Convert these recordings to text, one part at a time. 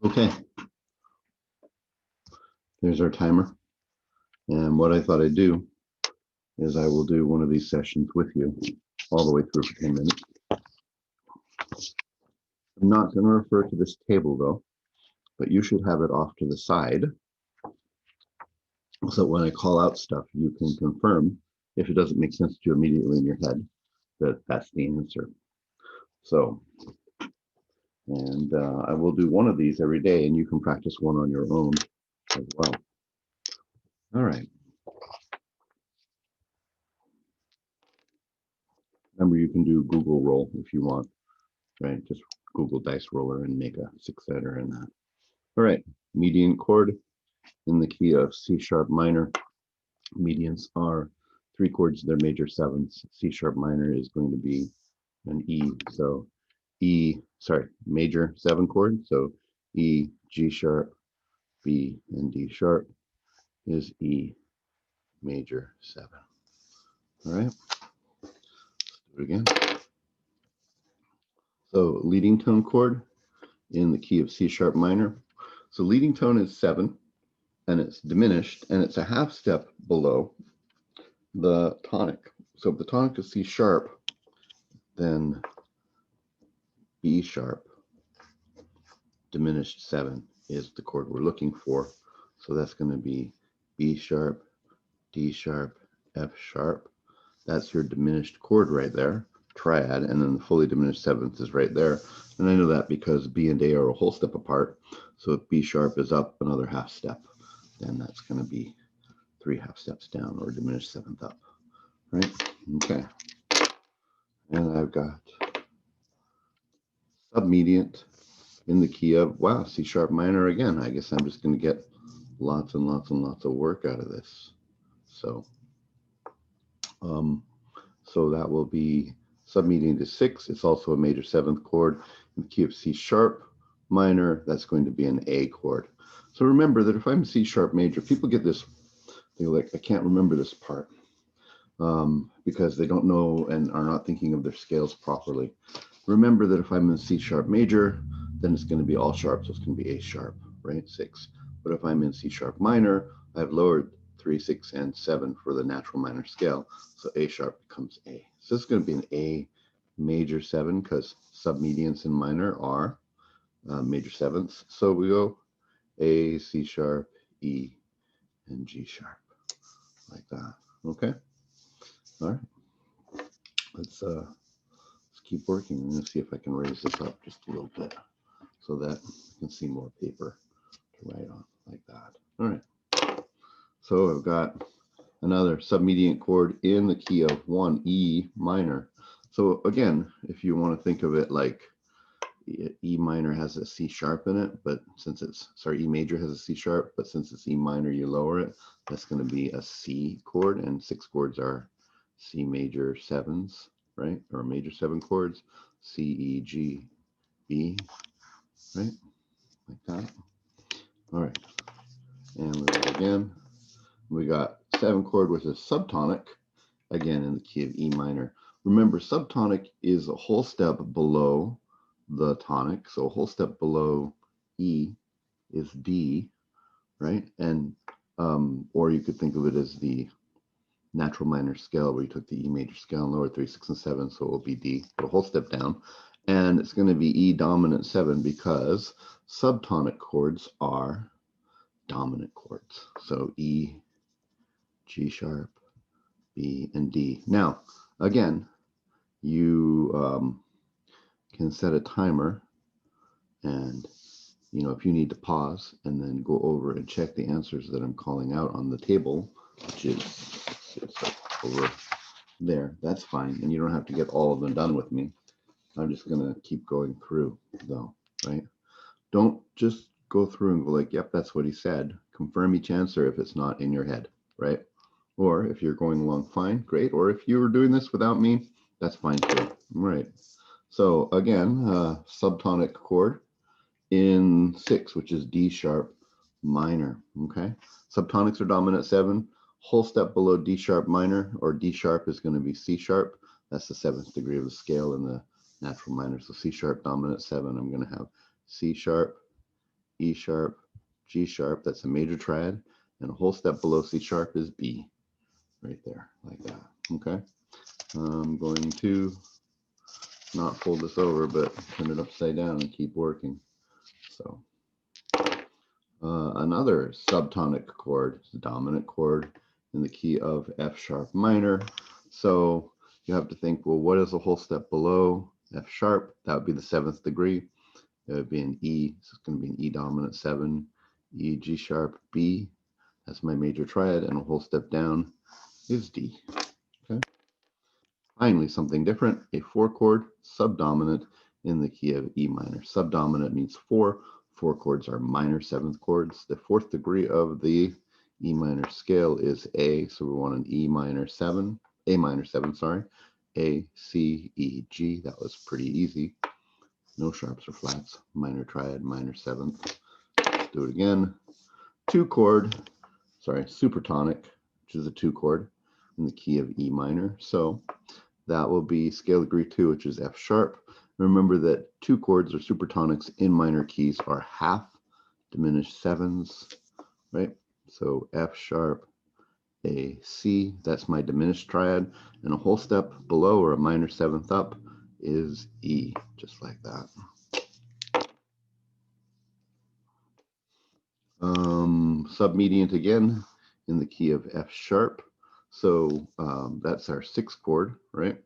Okay, there's our timer. And what I thought I'd do is I will do one of these sessions with you all the way through for 10 minutes. I'm not going to refer to this table though, but you should have it off to the side so when I call out stuff, you can confirm if it doesn't make sense to you immediately in your head that that's the answer. So, and I will do one of these every day and you can practice one on your own as well. All right. Remember, you can do Google roll if you want, right? Just Google dice roller and make a 6-setter in that. All right, median chord in the key of C sharp minor. Medians are 3 chords, they're major sevenths. C sharp minor is going to be an E, so major 7 chord. So E, G sharp, B, and D sharp is E major 7. All right, let's do it again. So leading tone chord in the key of C sharp minor. So leading tone is 7 and it's diminished and it's a half step below the tonic. So if the tonic is C sharp, then B sharp diminished 7 is the chord we're looking for. So that's going to be B sharp, D sharp, F sharp. That's your diminished chord right there, triad, and then the fully diminished 7th is right there. And I know that because B and A are a whole step apart. So if B sharp is up another half step, then that's going to be 3 half steps down or diminished 7th up, right? Okay. And I've got submediant in the key of, wow, C sharp minor again. I guess I'm just going to get lots and lots and lots of work out of this. So, so that will be submediant to 6. It's also a major 7th chord in the key of C sharp minor. That's going to be an A chord. So remember that if I'm C sharp major, people get this, they're like, I can't remember this part because they don't know and are not thinking of their scales properly. Remember that if I'm in C sharp major, then it's going to be all sharp, so it's going to be A sharp, right? 6. But if I'm in C sharp minor, I've lowered 3, 6, and 7 for the natural minor scale, so A sharp becomes A. So it's going to be an A major 7 because submediants in minor are major 7ths. So we go A, C sharp, E, and G sharp, like that. Okay. All right. Let's keep working. I'm going to see if I can raise this up just a little bit so that I can see more paper to write on, like that. All right. So I've got another submediant chord in the key of 1, E minor. So again, if you want to think of it like E minor has a C sharp in it, but since it's, E major has a C sharp, but since it's E minor, you lower it, that's going to be a C chord, and 6 chords are C major 7s, right? Or major 7 chords, C, E, G, B, right? Like that. All right. And we go again. We got 7 chord, which is subtonic, again in the key of E minor. Remember, subtonic is a whole step below the tonic. So a whole step below E is D, right? And or you could think of it as the natural minor scale where you took the E major scale and lowered 3, 6, and 7, so it will be D, but a whole step down. And it's going to be E dominant 7 because subtonic chords are dominant chords. So E, G sharp, B, and D. Now, again, you can set a timer, and if you need to pause and then go over and check the answers that I'm calling out on the table, which is it's over there, that's fine, and you don't have to get all of them done with me. I'm just gonna keep going through though, right? Don't just go through and go like, yep, that's what he said. Confirm each answer if it's not in your head, right? Or if you're going along fine, great. Or if you were doing this without me, that's fine too. All right. So again, subtonic chord in 6, which is D sharp minor. Okay. Subtonics are dominant 7. Whole step below D sharp minor, or D sharp is going to be C sharp. That's the 7th degree of the scale in the natural minor. So C sharp dominant 7. I'm going to have C sharp, E sharp, G sharp, that's a major triad, and a whole step below C sharp is B, right there, like that. Okay, I'm going to not fold this over, but turn it upside down and keep working. So another subtonic chord, the dominant chord in the key of F sharp minor. So you have to think, well, what is a whole step below F sharp? That would be the 7th degree. It would be an E, so it's going to be an E dominant 7, E, G sharp, B. That's my major triad, and a whole step down is D. Okay. Finally, something different, a 4-chord subdominant in the key of E minor. Subdominant means 4. 4 chords are minor 7th chords. The 4th degree of the E minor scale is A, so we want an E minor 7, A minor 7, sorry. A, C, E, G. That was pretty easy. No sharps or flats. Minor triad, minor 7th. Let's do it again. 2-chord, sorry, supertonic, which is a 2-chord in the key of E minor. So that will be scale degree 2, which is F sharp. Remember that 2 chords or supertonics in minor keys are half diminished 7s, right? So F sharp, A, C, that's my diminished triad. And a whole step below, or a minor 7th up, is E, just like that. Submediant again in the key of F sharp. So that's our 6th chord, right?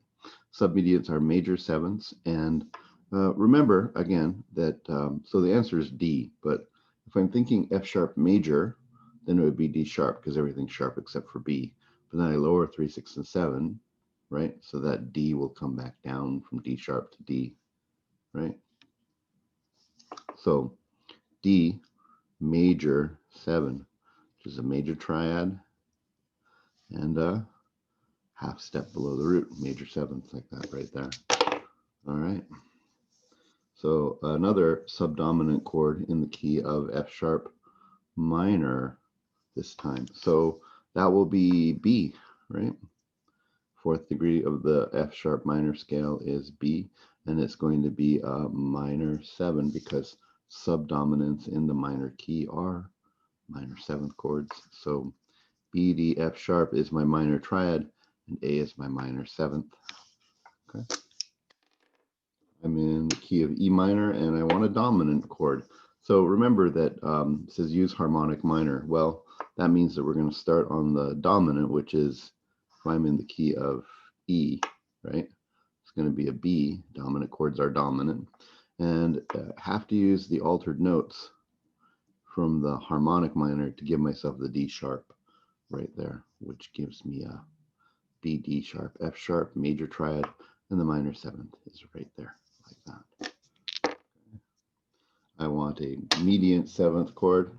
Submediants are major 7s. And remember again that, so the answer is D, but if I'm thinking F sharp major, then it would be D sharp because everything's sharp except for B. But then I lower 3, 6, and 7, right? So that D will come back down from D sharp to D, right? So D major 7, which is a major triad, and a half step below the root, major 7th, like that right there. All right. So another subdominant chord in the key of F sharp minor this time. So that will be B, right? 4th degree of the F sharp minor scale is B, and it's going to be a minor 7 because subdominants in the minor key are minor 7th chords. So B, D, F sharp is my minor triad, and A is my minor 7th. Okay. I'm in the key of E minor, and I want a dominant chord. So remember that it says use harmonic minor. Well, that means that we're going to start on the dominant, which is, if I'm in the key of E, right? It's going to be a B. Dominant chords are dominant. And have to use the altered notes from the harmonic minor to give myself the D sharp right there, which gives me a B, D sharp, F sharp, major triad, and the minor 7th is right there, like that. I want a mediant 7th chord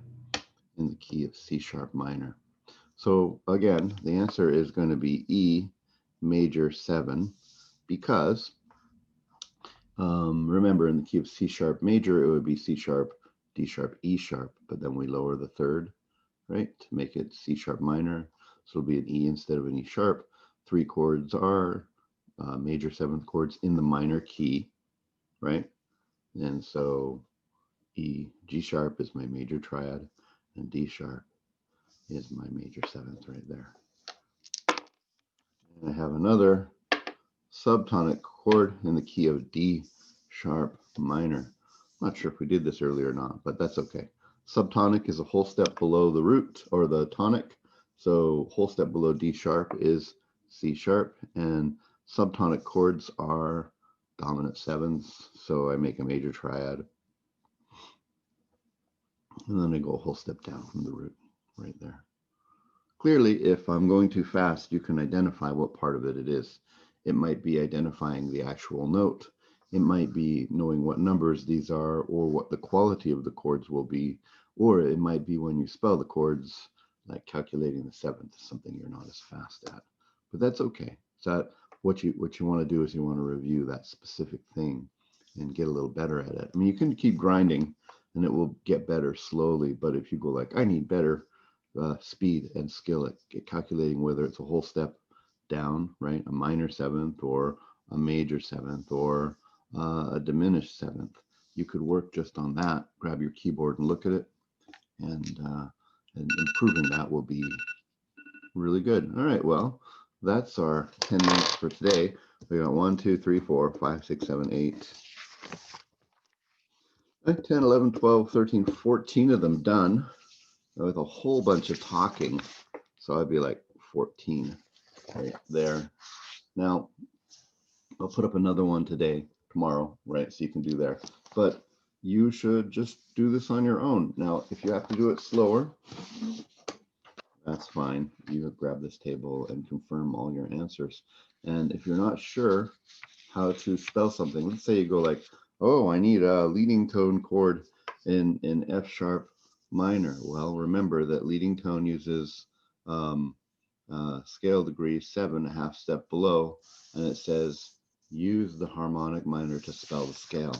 in the key of C sharp minor. So again, the answer is going to be E major 7 because remember in the key of C sharp major, it would be C sharp, D sharp, E sharp, but then we lower the 3rd, right, to make it C sharp minor. So it'll be an E instead of an E sharp. 3 chords are major 7th chords in the minor key, right? And so E, G sharp is my major triad, and D sharp is my major 7th right there. And I have another subtonic chord in the key of D sharp minor. I'm not sure if we did this earlier or not, but that's okay. Subtonic is a whole step below the root or the tonic. So whole step below D sharp is C sharp, and subtonic chords are dominant 7s. So I make a major triad, and then I go a whole step down from the root right there. Clearly, if I'm going too fast, you can identify what part of it is. It might be identifying the actual note. It might be knowing what numbers these are or what the quality of the chords will be. Or it might be when you spell the chords, like calculating the 7th, something you're not as fast at. But that's okay. So what you want to do is you want to review that specific thing and get a little better at it. I mean, you can keep grinding and it will get better slowly. But if you go like, I need better speed and skill at calculating whether it's a whole step down, right? A minor 7th or a major 7th or a diminished 7th. you could work just on that, grab your keyboard and look at it, and improving that will be really good. All right, well, that's our 10 minutes for today. We got 1, 2, 3, 4, 5, 6, 7, 8, 9, 10, 11, 12, 13, 14 of them done with a whole bunch of talking. So I'd be like 14 right there. Now, I'll put up another one tomorrow, right? So you can do there. But you should just do this on your own. Now, if you have to do it slower, that's fine. You grab this table and confirm all your answers. And if you're not sure how to spell something, let's say you go like, oh, I need a leading tone chord in F sharp minor. Well, remember that leading tone uses scale degree 7, a half step below, and it says use the harmonic minor to spell the scale.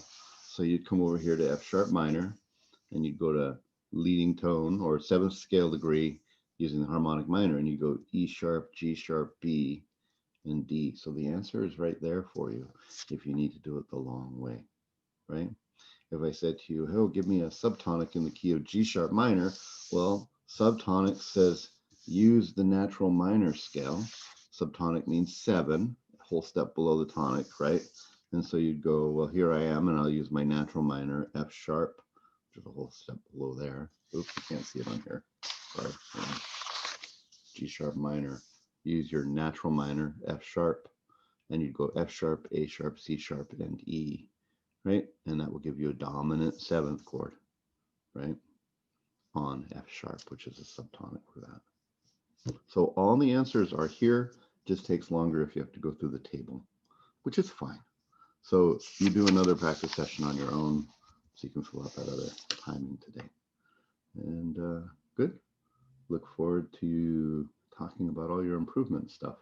So you'd come over here to F sharp minor, and you'd go to leading tone or 7th scale degree using the harmonic minor, and you go E sharp, G sharp, B, and D. So the answer is right there for you if you need to do it the long way, right? If I said to you, oh, give me a subtonic in the key of G sharp minor, well, subtonic says use the natural minor scale. Subtonic means 7, a whole step below the tonic, right? And so you'd go, well, here I am, and I'll use my natural minor, F sharp, which is a whole step below there. Oops, you can't see it on here. Sorry. G sharp minor. Use your natural minor, F sharp, and you'd go F sharp, A sharp, C sharp, and E, right? And that will give you a dominant 7th chord, right? On F sharp, which is a subtonic for that. So all the answers are here, just takes longer if you have to go through the table, which is fine. So you do another practice session on your own so you can fill out that other timing today. And good. Look forward to talking about all your improvement stuff.